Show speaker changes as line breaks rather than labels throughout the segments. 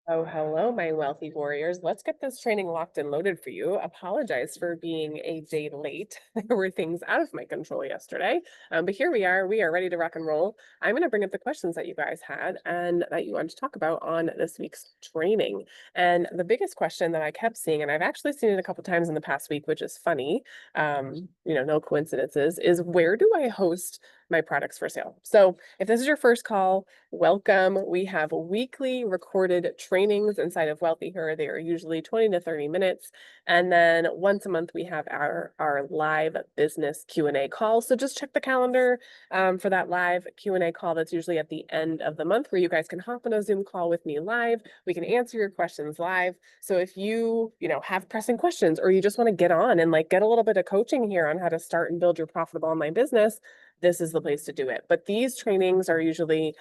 Oh, hello, my wealthy warriors. Let's get this training locked and loaded for you. Apologize for being a day late. There were things out of my control yesterday. But here we are. We are ready to rock and roll. I'm going to bring up the questions that you guys had and that you wanted to talk about on this week's training. And the biggest question that I kept seeing, and I've actually seen it a couple times in the past week, which is funny, no coincidences, is where do I host my products for sale? So if this is your first call, welcome. We have weekly recorded trainings inside of 𝗿𝗂𝘀𝗃. They are usually 20 to 30 minutes. And then once a month, we have our live business Q&A call. So just check the calendar for that live Q&A call. That's usually at the end of the month where you guys can hop on a Zoom call with me live. We can answer your questions live. So if you have pressing questions or you just want to get on and get a little bit of coaching here on how to start and build your profitable online business, this is the place to do it. But these trainings are usually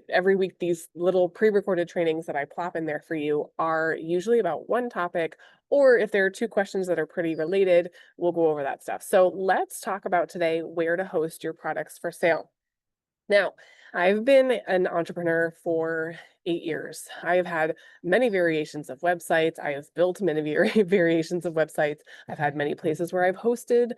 every week. These little pre-recorded trainings that I plop in there for you are usually about one topic, or if there are two questions that are pretty related, we'll go over that stuff. So let's talk about today where to host your products for sale. Now, I've been an entrepreneur for 8 years. I have had many variations of websites. I have built many variations of websites. I've had many places where I've hosted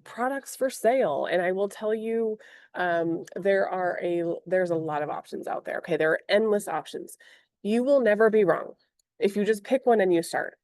products for sale. And I will tell you, there's a lot of options out there. Okay, there are endless options. You will never be wrong if you just pick one and you start.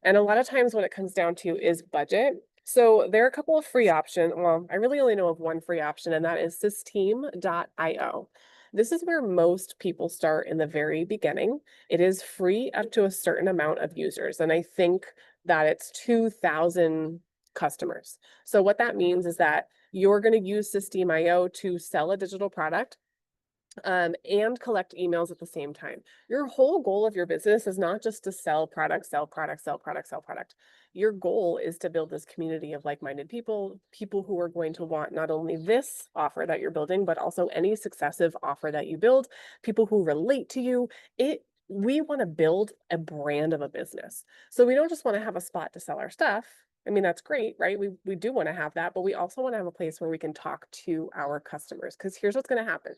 And a lot of times what it comes down to is budget. So there are a couple of free options. Well, I really only know of one free option, and that is 𝗃𝗵.io. This is where most people start in the very beginning. It is free up to a certain amount of users, and I think that it's 2,000 customers. So what that means is that you're going to use 𝗃𝗵.io to sell a digital product and collect emails at the same time. Your whole goal of your business is not just to sell product, sell product, sell product, sell product. Your goal is to build this community of like-minded people, people who are going to want not only this offer that you're building, but also any successive offer that you build, people who relate to you. We want to build a brand of a business. So we don't just want to have a spot to sell our stuff. I mean, that's great, right? We do want to have that, but we also want to have a place where we can talk to our customers, because here's what's going to happen.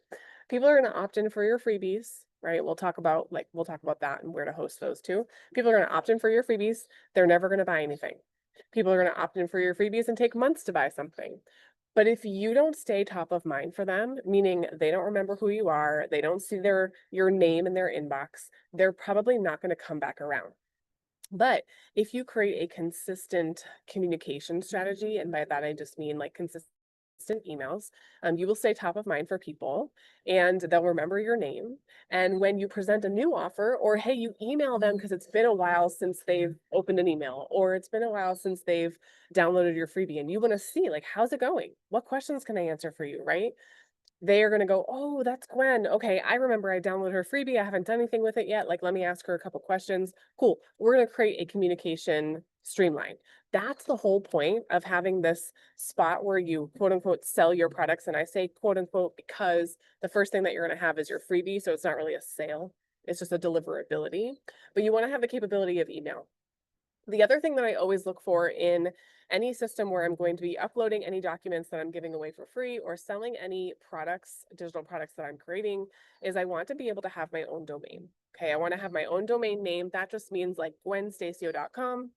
People are going to opt in for your freebies, right? We'll talk about that and where to host those too. People are going to opt in for your freebies. They're never going to buy anything. People are going to opt in for your freebies and take months to buy something. But if you don't stay top of mind for them, meaning they don't remember who you are, they don't see your name in their inbox, they're probably not going to come back around. But if you create a consistent communication strategy, and by that I just mean consistent emails, you will stay top of mind for people and they'll remember your name. And when you present a new offer, or hey, you email them because it's been a while since they've opened an email, or it's been a while since they've downloaded your freebie, and you want to see how's it going? What questions can I answer for you, right? They are going to go, oh, that's Gwen. Okay, I remember I downloaded her freebie. I haven't done anything with it yet. Let me ask her a couple questions. Cool. We're going to create a communication streamline. That's the whole point of having this spot where you quote unquote sell your products. And I say quote unquote because the first thing that you're going to have is your freebie. So it's not really a sale, it's just a deliverability. But you want to have the capability of email. The other thing that I always look for in any system where I'm going to be uploading any documents that I'm giving away for free or selling any products, digital products that I'm creating, is I want to be able to have my own domain. Okay, I want to have my own domain name. That just means 𝗃𝗵𝗀𝗀𝗃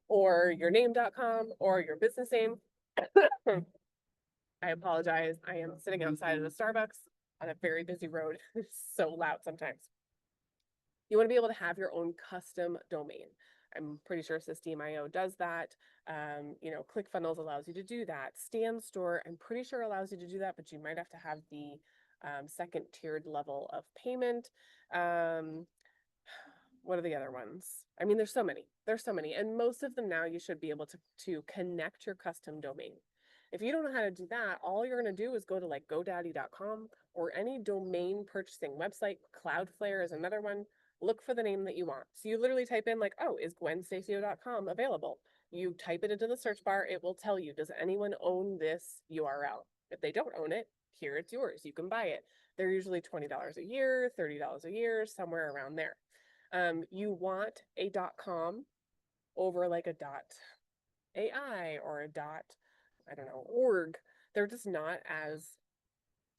or yourname.com or your business name. I apologize. I am sitting outside of the Starbucks on a very busy road. It's so loud sometimes. You want to be able to have your own custom domain. I'm pretty sure 𝗃𝗵.io does that. ClickFunnels allows you to do that. StanStore, I'm pretty sure allows you to do that, but you might have to have the second tiered level of payment. What are the other ones? I mean, there's so many. There's so many. And most of them now you should be able to connect your custom domain. If you don't know how to do that, all you're going to do is go to GoDaddy.com or any domain purchasing website. Cloudflare is another one. Look for the name that you want. So you literally type in oh, is 𝗃𝗏𝗀𝗀𝗃.com available? You type it into the search bar. It will tell you, does anyone own this URL? If they don't own it, here it's yours. You can buy it. They're usually $20 a year, $30 a year, somewhere around there. You want a .com over a .ai or a I don't know, org. They're just not as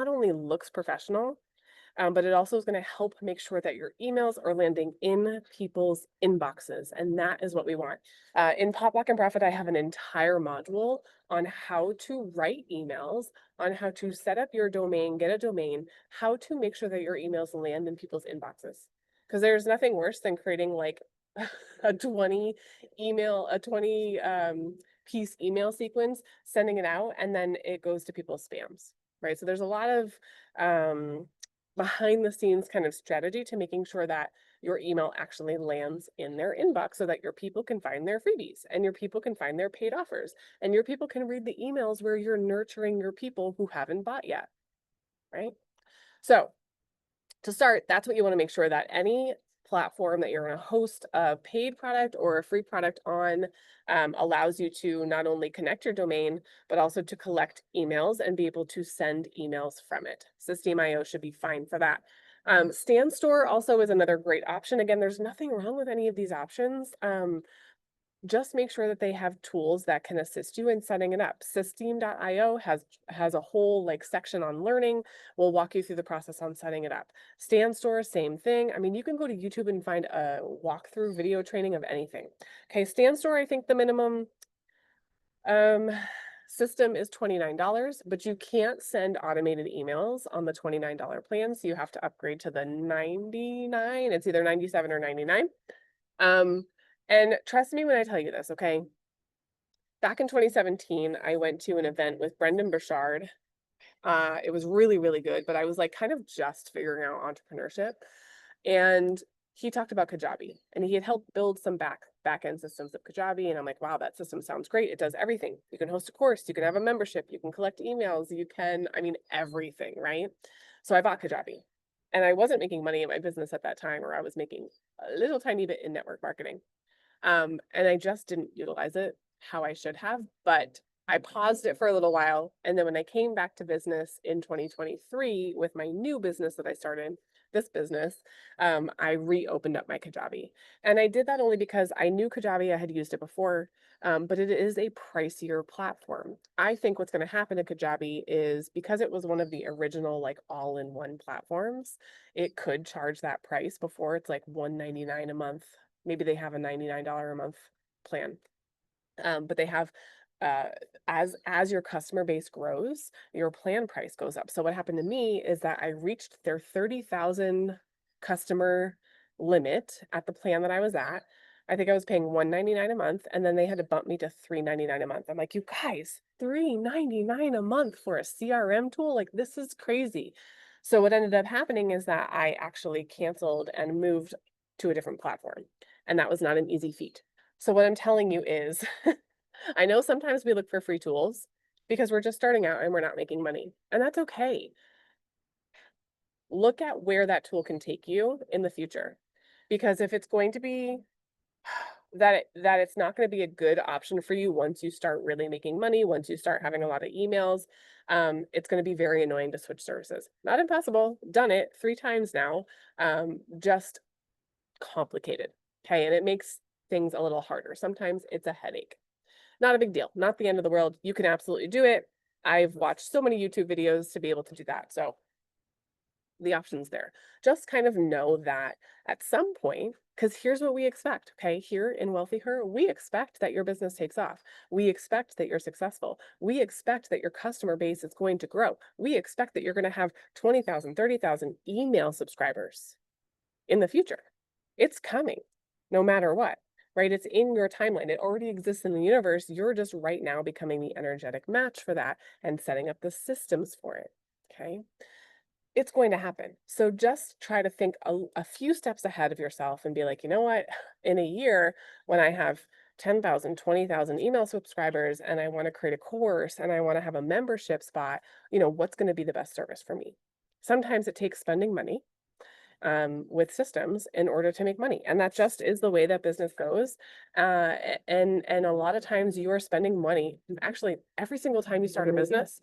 not only looks professional, but it also is going to help make sure that your emails are landing in people's inboxes. And that is what we want. In Potluck and Profit, I have an entire module on how to write emails, on how to set up your domain, get a domain, how to make sure that your emails land in people's inboxes. Because there's nothing worse than creating like a 20 piece email sequence, sending it out, and then it goes to people's spams, right? So there's a lot of behind the scenes kind of strategy to making sure that your email actually lands in their inbox so that your people can find their freebies and your people can find their paid offers and your people can read the emails where you're nurturing your people who haven't bought yet, right? So to start, that's what you want to make sure that any platform that you're going to host a paid product or a free product on allows you to not only connect your domain, but also to collect emails and be able to send emails from it. Systeme.io should be fine for that. StanStore also is another great option. Again, there's nothing wrong with any of these options. Just make sure that they have tools that can assist you in setting it up. Systeme.io has a whole like section on learning. We'll walk you through the process on setting it up. StanStore, same thing. I mean, you can go to YouTube and find a walkthrough video training of anything. Okay, StanStore, I think the minimum system is $29, but you can't send automated emails on the $29 plan, so you have to upgrade to the $99. It's either $97 or $99. And trust me when I tell you this, okay? Back in 2017, I went to an event with Brendon Burchard. It was really, really good, but I was like kind of just figuring out entrepreneurship. And he talked about Kajabi, and he had helped build some back-end systems of Kajabi. And I'm like, wow, that system sounds great. It does everything. You can host a course, you can have a membership, you can collect emails, you can, I mean, everything, right? So I bought Kajabi. And I wasn't making money in my business at that time, or I was making a little tiny bit in network marketing. And I just didn't utilize it how I should have, but I paused it for a little while. And then when I came back to business in 2023 with my new business that I started, this business, I reopened up my Kajabi. And I did that only because I knew Kajabi, I had used it before, but it is a pricier platform. I think what's going to happen to Kajabi is because it was one of the original like all-in-one platforms, it could charge that price before it's like $199 a month. Maybe they have a $99 a month plan, but they have as your customer base grows, your plan price goes up. So what happened to me is that I reached their 30,000 customer limit at the plan that I was at. I think I was paying $199 a month, and then they had to bump me to $399 a month. I'm like, you guys, $399 a month for a CRM tool? Like, this is crazy. So what ended up happening is that I actually canceled and moved to a different platform. And that was not an easy feat. So what I'm telling you is, I know sometimes we look for free tools because we're just starting out and we're not making money, and that's okay. Look at where that tool can take you in the future, because if it's going to be that it's not going to be a good option for you once you start really making money, once you start having a lot of emails, it's going to be very annoying to switch services. Not impossible, done it 3 times now, just complicated. Okay, and it makes things a little harder. Sometimes it's a headache. Not a big deal, not the end of the world. You can absolutely do it. I've watched so many YouTube videos to be able to do that. So the option's there. Just kind of know that at some point, Because here's what we expect, okay? Here in 𝗵𝗂𝗀𝗃, we expect that your business takes off. We expect that you're successful. We expect that your customer base is going to grow. We expect that you're going to have 20,000, 30,000 email subscribers in the future. It's coming no matter what, right? It's in your timeline. It already exists in the universe. You're just right now becoming the energetic match for that and setting up the systems for it, okay? It's going to happen. So just try to think a few steps ahead of yourself and be like, you know what, in a year when I have 10,000, 20,000 email subscribers and I want to create a course and I want to have a membership spot, what's going to be the best service for me? Sometimes it takes spending money with systems in order to make money. And that just is the way that business goes. And a lot of times you are spending money. Actually, every single time you start a business,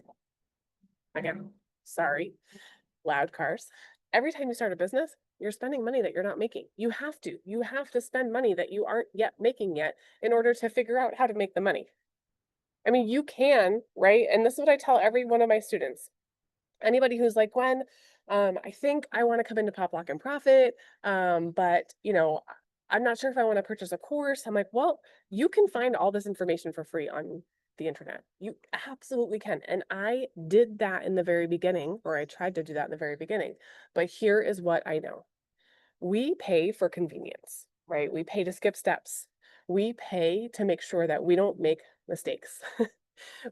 again, sorry, loud cars. Every time you start a business, you're spending money that you're not making. You have to spend money that you aren't yet making yet in order to figure out how to make the money. I mean, you can, right? And this is what I tell every one of my students. Anybody who's like, Gwen, I think I want to come into Pop Lock and Profit, but I'm not sure if I want to purchase a course. I'm like, well, you can find all this information for free on the internet. You absolutely can. And I did that in the very beginning, or I tried to do that in the very beginning. But here is what I know. We pay for convenience, right? We pay to skip steps. We pay to make sure that we don't make mistakes.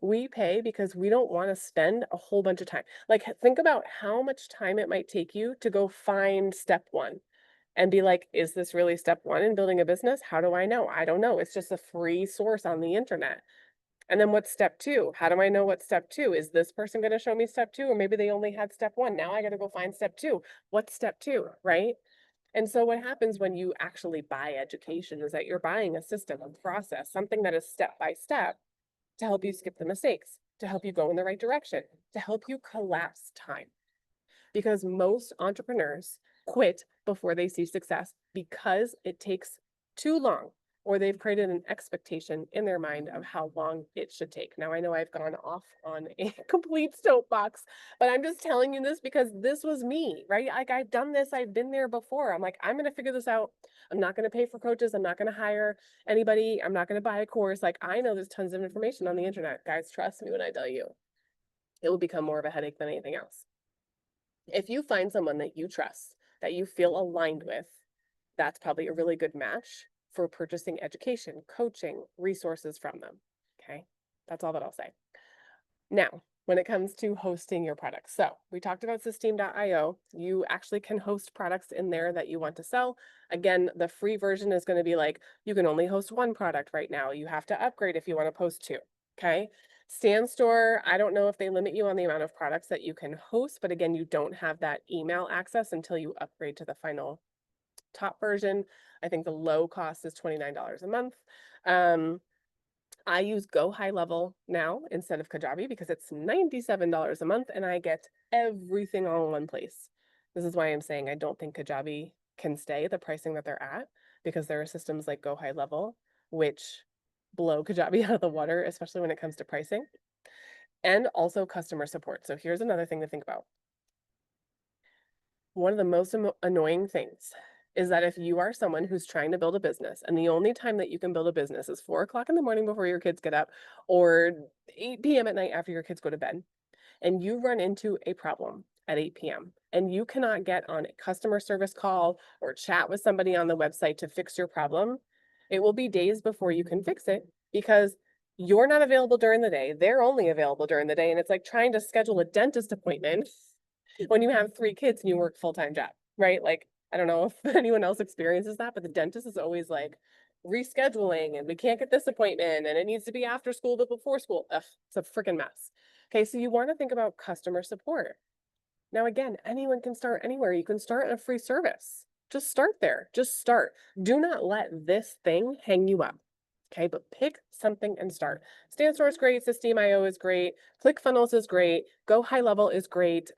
We pay because we don't want to spend a whole bunch of time. Like, think about how much time it might take you to go find step one and be like, is this really step one in building a business? How do I know? I don't know. It's just a free source on the internet. And then what's step two? How do I know what step two? Is this person going to show me step two? Or maybe they only had step one. Now I got to go find step two. What's step two, right? And so what happens when you actually buy education is that you're buying a system, a process, something that is step by step to help you skip the mistakes, to help you go in the right direction, to help you collapse time. Because most entrepreneurs quit before they see success because it takes too long, or they've created an expectation in their mind of how long it should take. Now, I know I've gone off on a complete soapbox, but I'm just telling you this because this was me, right? Like, I've done this, I've been there before. I'm like, I'm going to figure this out. I'm not going to pay for coaches. I'm not going to hire anybody. I'm not going to buy a course. Like, I know there's tons of information on the internet. Guys, trust me when I tell you, it will become more of a headache than anything else. If you find someone that you trust, that you feel aligned with, that's probably a really good match for purchasing education, coaching, resources from them. Okay, that's all that I'll say. Now, when it comes to hosting your products. So we talked about 𝗃𝗍𝗏.io. You actually can host products in there that you want to sell. Again, the free version is going to be like, you can only host one product right now. You have to upgrade if you want to post two. Okay. StanStore, I don't know if they limit you on the amount of products that you can host, but again, you don't have that email access until you upgrade to the final top version. I think the low cost is $29 a month. I use 𝗃𝗍𝗏 now instead of Kajabi because it's $97 a month and I get everything all in one place. This is why I'm saying I don't think Kajabi can stay the pricing that they're at, because there are systems like 𝗃𝗍𝗏 which blow Kajabi out of the water, especially when it comes to pricing, and also customer support. So here's another thing to think about. One of the most annoying things is that if you are someone who's trying to build a business and the only time that you can build a business is 4 o'clock in the morning before your kids get up, or 8 p.m. at night after your kids go to bed, and you run into a problem at 8 p.m. and you cannot get on a customer service call or chat with somebody on the website to fix your problem, it will be days before you can fix it because you're not available during the day. They're only available during the day. And it's like trying to schedule a dentist appointment when you have 3 kids and you work full-time job, right? Like, I don't know if anyone else experiences that, but the dentist is always like rescheduling and we can't get this appointment and it needs to be after school but before school. Ugh, it's a freaking mess. Okay, so you want to think about customer support. Now, again, anyone can start anywhere. You can start a free service. Just start there. Just start. Do not let this thing hang you up. Okay, but pick something and start. StanStore is great. Systeme.io is great. ClickFunnels is great. GoHighLevel is great.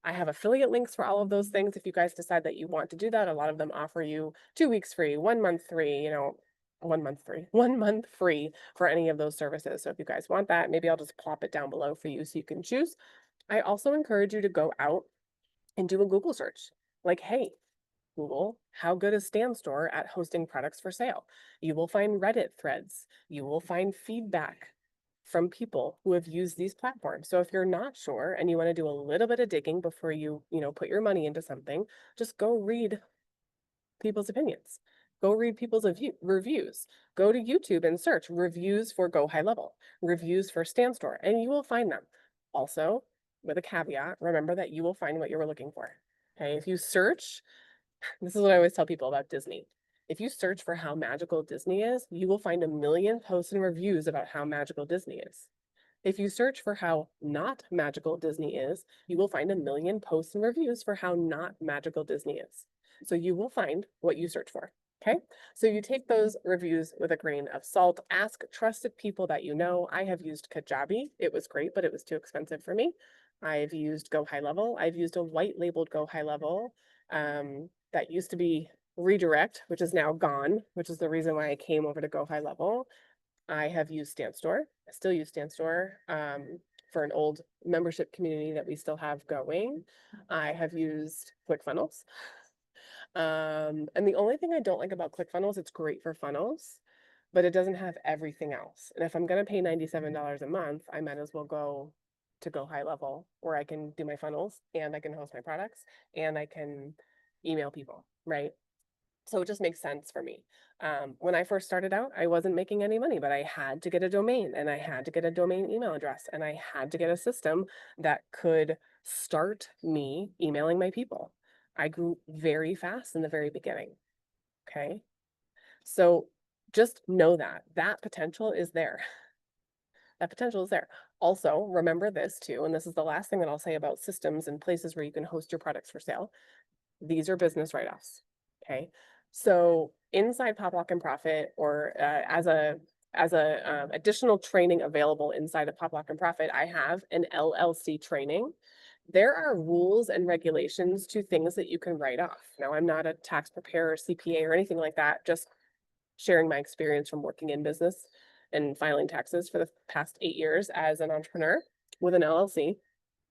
I have affiliate links for all of those things. If you guys decide that you want to do that, a lot of them offer you 2 weeks free, 1 month free, 1 month free for any of those services. So if you guys want that, maybe I'll just plop it down below for you so you can choose. I also encourage you to go out and do a Google search. Like, hey, Google, how good is Stan Store at hosting products for sale? You will find Reddit threads. You will find feedback from people who have used these platforms. So if you're not sure and you want to do a little bit of digging before you put your money into something, just go read people's opinions. Go read people's reviews. Go to YouTube and search reviews for Go High Level, reviews for Stan Store, and you will find them. Also, with a caveat, remember that you will find what you were looking for. Okay, if you search, this is what I always tell people about Disney. If you search for how magical Disney is, you will find a million posts and reviews about how magical Disney is. If you search for how not magical Disney is, you will find a million posts and reviews for how not magical Disney is. So you will find what you search for. Okay, so you take those reviews with a grain of salt. Ask trusted people that you know. I have used Kajabi. It was great, but it was too expensive for me. I've used Go High Level. I've used a white labeled Go High Level that used to be Redirect, which is now gone, which is the reason why I came over to Go High Level. I have used Stan Store. I still use Stan Store for an old membership community that we still have going. I have used ClickFunnels. And the only thing I don't like about ClickFunnels, it's great for funnels, but it doesn't have everything else. And if I'm going to pay $97 a month, I might as well go to Go High Level, where I can do my funnels and I can host my products and I can email people, right? So it just makes sense for me. When I first started out, I wasn't making any money, but I had to get a domain and I had to get a domain email address and I had to get a system that could start me emailing my people. I grew very fast in the very beginning. Okay. So just know that that potential is there. That potential is there. Also, remember this too, and this is the last thing that I'll say about systems and places where you can host your products for sale. These are business write-offs. Okay. So inside Pop Lock and Profit, or as a additional training available inside of Pop Lock and Profit, I have an LLC training. There are rules and regulations to things that you can write off. Now, I'm not a tax preparer, CPA, or anything like that, just sharing my experience from working in business and filing taxes for the past 8 years as an entrepreneur with an LLC.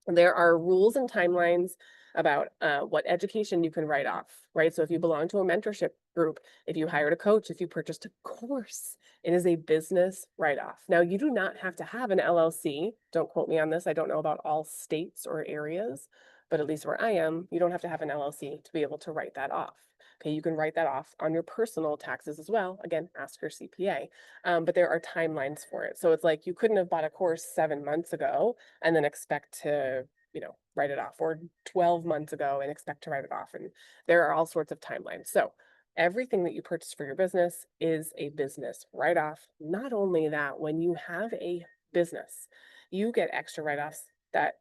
There are rules and timelines about what education you can write off, right? So if you belong to a mentorship group, if you hired a coach, if you purchased a course, it is a business write-off. Now, you do not have to have an LLC. Don't quote me on this. I don't know about all states or areas, but at least where I am, you don't have to have an LLC to be able to write that off. Okay, you can write that off on your personal taxes as well. Again, ask your CPA. But there are timelines for it. So it's like you couldn't have bought a course 7 months ago and then expect to, write it off, or 12 months ago and expect to write it off. And there are all sorts of timelines. So everything that you purchase for your business is a business write-off. Not only that, when you have a business, you get extra write-offs that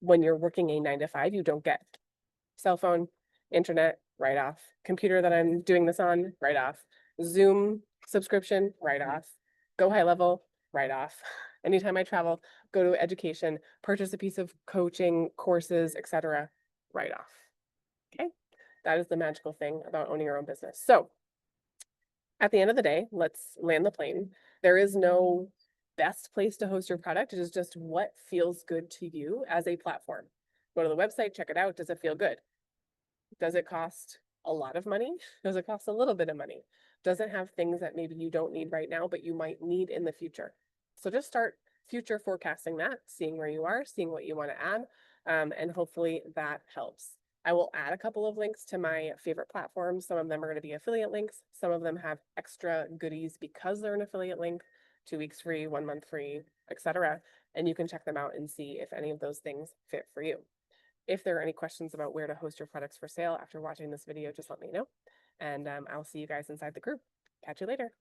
when you're working a 9 to 5, you don't get. Cell phone, internet, write-off. Computer that I'm doing this on, write-off. Zoom subscription, write-off. Go High Level, write-off. Anytime I travel, go to education, purchase a piece of coaching, courses, etc., write-off. Okay, that is the magical thing about owning your own business. So at the end of the day, let's land the plane. There is no best place to host your product. It is just what feels good to you as a platform. Go to the website, check it out. Does it feel good? Does it cost a lot of money? Does it cost a little bit of money? Does it have things that maybe you don't need right now, but you might need in the future? So just start future forecasting that, seeing where you are, seeing what you want to add, and hopefully that helps. I will add a couple of links to my favorite platforms. Some of them are going to be affiliate links. Some of them have extra goodies because they're an affiliate link, 2 weeks free, 1 month free, etc. And you can check them out and see if any of those things fit for you. If there are any questions about where to host your products for sale after watching this video, just let me know. And I'll see you guys inside the group. Catch you later.